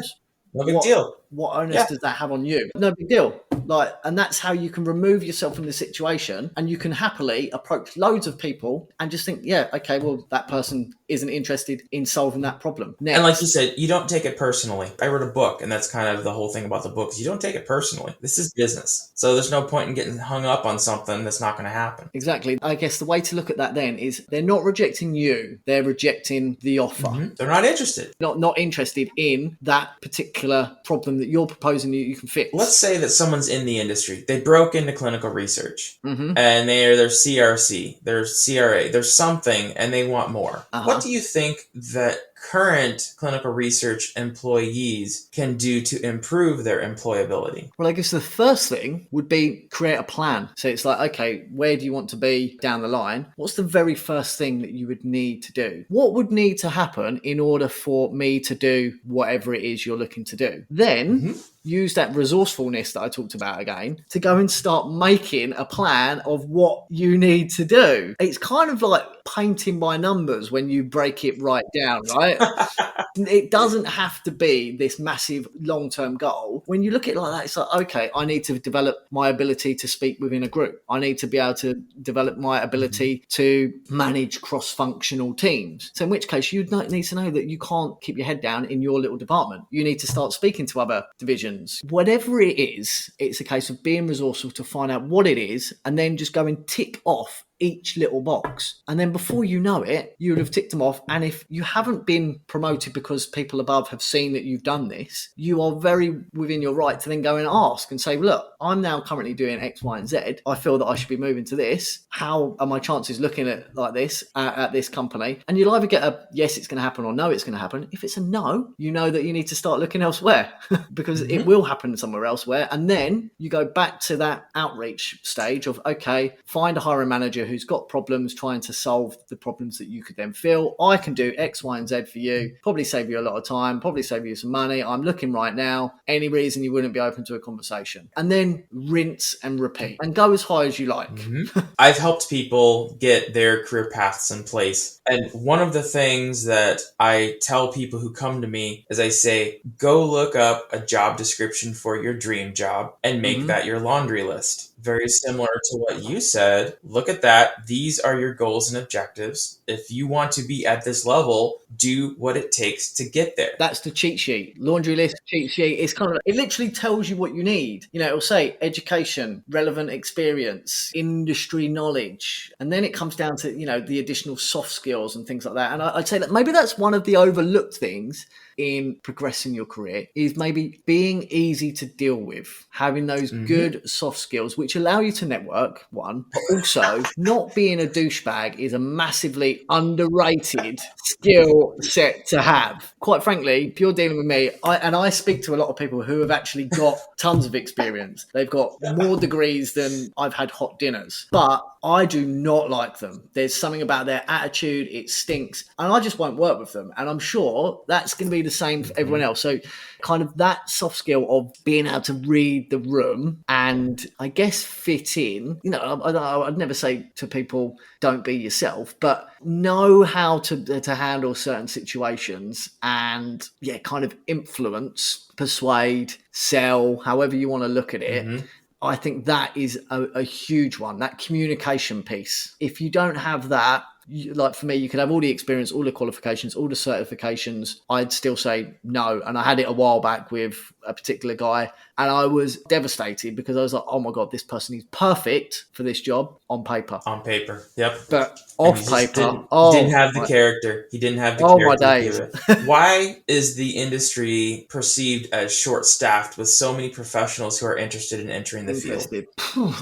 no big deal. What onus does that have on you? No big deal. And that's how you can remove yourself from the situation, and you can happily approach loads of people and just think, yeah, okay, well, that person isn't interested in solving that problem. Next. And like you said, you don't take it personally. I wrote a book, and that's kind of the whole thing about the book. You don't take it personally. This is business. So there's no point in getting hung up on something that's not going to happen. Exactly. I guess the way to look at that then is they're not rejecting you. They're rejecting the offer. Mm-hmm. They're not interested. Not interested in that particular problem that you're proposing that you can fix. Let's say that someone's in the industry. They broke into clinical research, Mm-hmm. and they're CRC, they're CRA, there's something, and they want more. What do you think that current clinical research employees can do to improve their employability? Well, I guess the first thing would be create a plan. So it's like, okay, where do you want to be down the line? What's the very first thing that you would need to do? What would need to happen in order for me to do whatever it is you're looking to do? Then use that resourcefulness that I talked about again to go and start making a plan of what you need to do. It's kind of like painting by numbers when you break it right down, right? It doesn't have to be this massive long-term goal. When you look at it like that, it's like, okay, I need to develop my ability to speak within a group. I need to be able to develop my ability to manage cross-functional teams. So in which case, you need to know that you can't keep your head down in your little department. You need to start speaking to other divisions. Whatever it is, it's a case of being resourceful to find out what it is and then just go and tick off each little box. And then before you know it, you would have ticked them off. And if you haven't been promoted because people above have seen that you've done this, you are very within your right to then go and ask and say, look, I'm now currently doing X, Y, and Z. I feel that I should be moving to this. How are my chances looking at like this at this company? And you'll either get a yes, it's going to happen, or no, it's going to happen. If it's a no, you know that you need to start looking elsewhere because it will happen somewhere elsewhere. And then you go back to that outreach stage of, okay, find a hiring manager who's got problems, trying to solve the problems that you could then fill. I can do X, Y, and Z for you. Probably save you a lot of time, probably save you some money. I'm looking right now. Any reason you wouldn't be open to a conversation? And then rinse and repeat and go as high as you like. I've helped people get their career paths in place. And one of the things that I tell people who come to me is I say, go look up a job description for your dream job and make that your laundry list. Very similar to what you said. Look at that. These are your goals and objectives. If you want to be at this level, do what it takes to get there. That's the cheat sheet. Laundry list, cheat sheet. It's kind of, it literally tells you what you need. You know, it'll say education, relevant experience, industry knowledge. And then it comes down to, you know, the additional soft skills and things like that. And I'd say that maybe that's one of the overlooked things in progressing your career is maybe being easy to deal with, having those good soft skills, which allow you to network, one, but also not being a douchebag is a massively underrated skill set to have. Quite frankly, if you're dealing with me, I speak to a lot of people who have actually got tons of experience. They've got more degrees than I've had hot dinners, but I do not like them. There's something about their attitude, it stinks, and I just won't work with them. And I'm sure that's going to be the same for everyone else. So kind of that soft skill of being able to read the room and I guess fit in, you know, I'd never say to people, don't be yourself, but know how to handle certain situations and kind of influence, persuade, sell, however you want to look at it. I think that is a huge one, that communication piece. If you don't have that, like for me, you could have all the experience, all the qualifications, all the certifications. I'd still say no. And I had it a while back with a particular guy and I was devastated because I was like, oh my God, this person is perfect for this job on paper. On paper, yep. But off paper, didn't have the character. He didn't have the character. Oh my days. Why is the industry perceived as short-staffed with so many professionals who are interested in entering the field?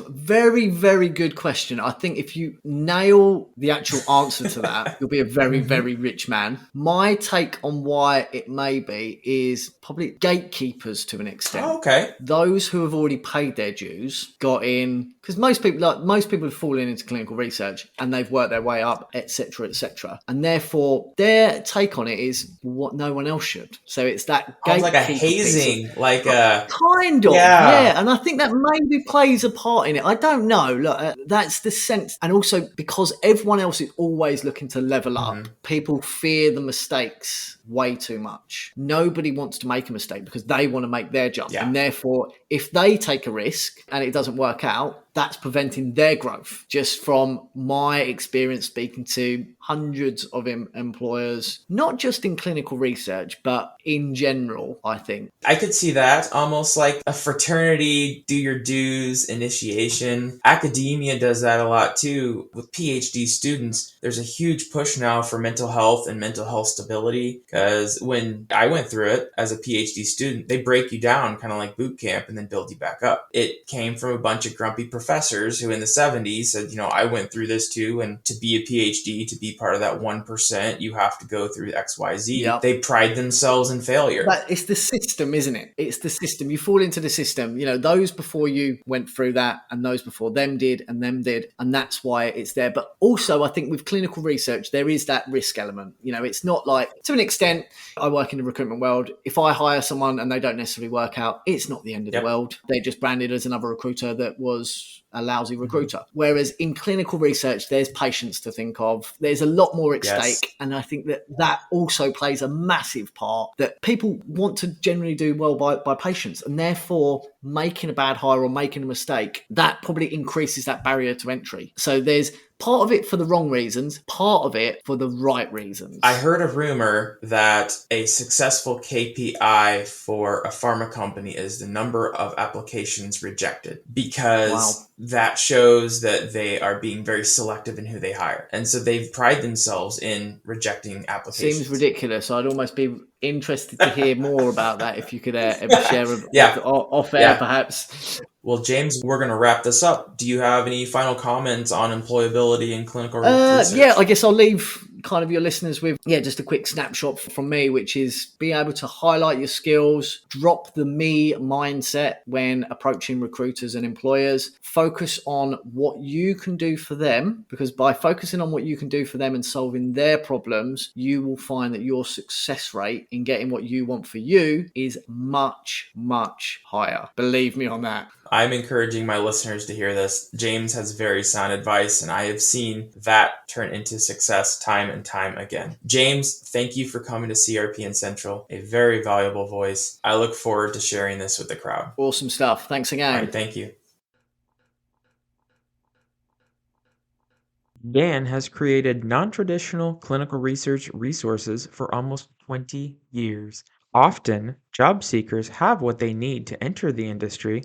Very, very good question. I think if you nail the actual answer to that, you'll be a very, very rich man. My take on why it may be is probably gatekeepers to an extent. Oh, okay. Those who have already paid their dues got in, because most people have fallen into clinical research and they've worked their way up, etc., etc. And therefore, their take on it is what no one else should. So it's that gatekeeper, like a hazing, like a kind of, yeah. And I think that maybe plays a part in it. I don't know. Look, that's the sense, and also because everyone else is always looking to level up. Mhm. People fear the mistakes way too much. Nobody wants to make a mistake because they want to make their jump. Yeah. And therefore, if they take a risk and it doesn't work out, that's preventing their growth. Just from my experience speaking to hundreds of employers, not just in clinical research, but in general, I think. I could see that almost like a fraternity, do your dues initiation. Academia does that a lot too. With PhD students, there's a huge push now for mental health and mental health stability, because when I went through it as a PhD student, they break you down kind of like boot camp and then build you back up. It came from a bunch of grumpy professors who in the 70s said, I went through this too, and to be a PhD, to be part of that 1%, you have to go through XYZ. Yep. They pride themselves in failure. But it's the system, isn't it? It's the system. You fall into the system. Those before you went through that, and those before them did, and that's why it's there. But also, I think with clinical research, there is that risk element. It's not like, to an extent, I work in the recruitment world. If I hire someone and they don't necessarily work out, it's not the end of the world. They're just branded as another recruiter that was a lousy recruiter. Whereas in clinical research, there's patients to think of. There's a lot more at stake. And I think that also plays a massive part, that people want to generally do well by patients. And therefore, making a bad hire or making a mistake, that probably increases that barrier to entry. So there's part of it for the wrong reasons, part of it for the right reasons. I heard a rumor that a successful KPI for a pharma company is the number of applications rejected, because that shows that they are being very selective in who they hire. And so they pride themselves in rejecting applications. Seems ridiculous. I'd almost be interested to hear more about that if you could ever share off air, perhaps. Well, James, we're going to wrap this up. Do you have any final comments on employability and clinical research? Yeah, I guess I'll leave kind of your listeners with just a quick snapshot from me, which is be able to highlight your skills, drop the me mindset when approaching recruiters and employers, focus on what you can do for them, because by focusing on what you can do for them and solving their problems, you will find that your success rate in getting what you want for you is much, much higher. Believe me on that. I'm encouraging my listeners to hear this. James has very sound advice, and I have seen that turn into success time and time again. James, thank you for coming to CRPN Central, a very valuable voice. I look forward to sharing this with the crowd. Awesome stuff. Thanks again. All right, thank you. Dan has created non-traditional clinical research resources for almost 20 years. Often, job seekers have what they need to enter the industry,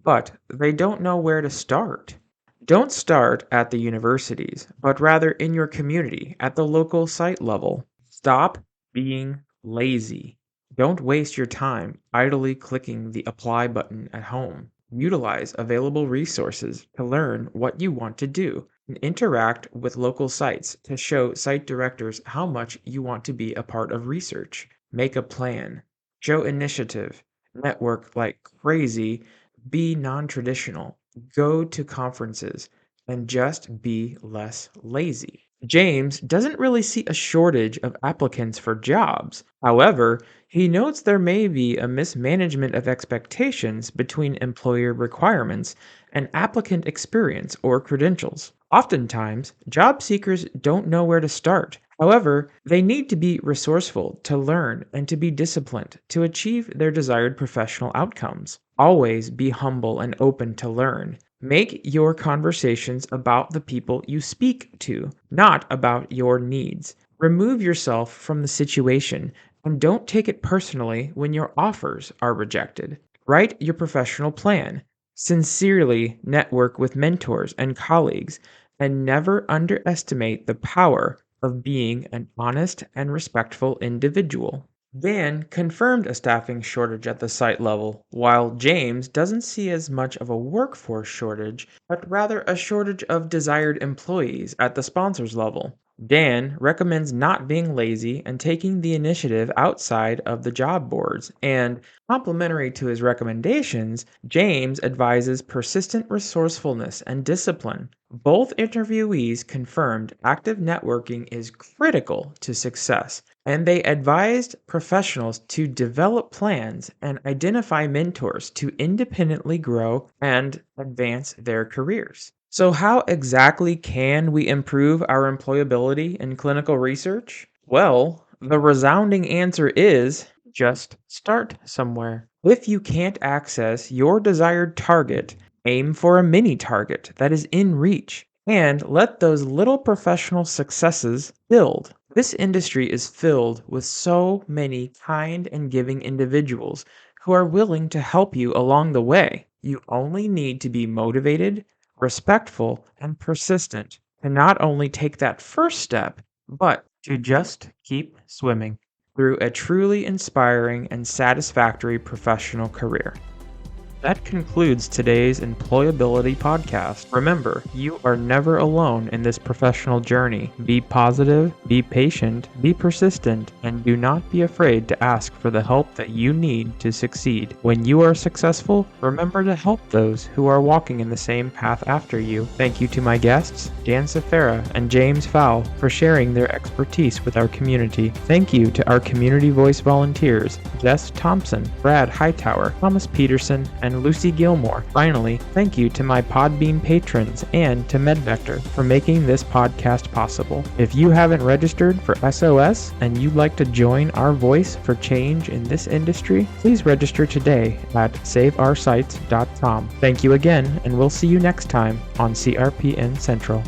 but they don't know where to start. Don't start at the universities, but rather in your community at the local site level. Stop being lazy. Don't waste your time idly clicking the apply button at home. Utilize available resources to learn what you want to do and interact with local sites to show site directors how much you want to be a part of research. Make a plan. Show initiative. Network like crazy. Be non-traditional, go to conferences, and just be less lazy. James doesn't really see a shortage of applicants for jobs. However, he notes there may be a mismanagement of expectations between employer requirements and applicant experience or credentials. Oftentimes, job seekers don't know where to start. However, they need to be resourceful to learn and to be disciplined to achieve their desired professional outcomes. Always be humble and open to learn. Make your conversations about the people you speak to, not about your needs. Remove yourself from the situation and don't take it personally when your offers are rejected. Write your professional plan. Sincerely network with mentors and colleagues, and never underestimate the power of being an honest and respectful individual. Dan confirmed a staffing shortage at the site level, while James doesn't see as much of a workforce shortage, but rather a shortage of desired employees at the sponsors level. Dan recommends not being lazy and taking the initiative outside of the job boards, and complementary to his recommendations, James advises persistent resourcefulness and discipline. Both interviewees confirmed active networking is critical to success, and they advised professionals to develop plans and identify mentors to independently grow and advance their careers. So, how exactly can we improve our employability in clinical research? Well, the resounding answer is just start somewhere. If you can't access your desired target, aim for a mini target that is in reach and let those little professional successes build. This industry is filled with so many kind and giving individuals who are willing to help you along the way. You only need to be motivated, respectful, and persistent to not only take that first step, but to just keep swimming through a truly inspiring and satisfactory professional career. That concludes today's Employability podcast. Remember, you are never alone in this professional journey. Be positive, be patient, be persistent, and do not be afraid to ask for the help that you need to succeed. When you are successful, remember to help those who are walking in the same path after you. Thank you to my guests, Sfera and James Fowl, for sharing their expertise with our community. Thank you to our community voice volunteers, Jess Thompson, Brad Hightower, Thomas Peterson, and Lucy Gilmour. Finally, thank you to my Podbean patrons and to MedVector for making this podcast possible. If you haven't registered for SOS and you'd like to join our voice for change in this industry, please register today at saveoursites.com. Thank you again, and we'll see you next time on CRPN Central.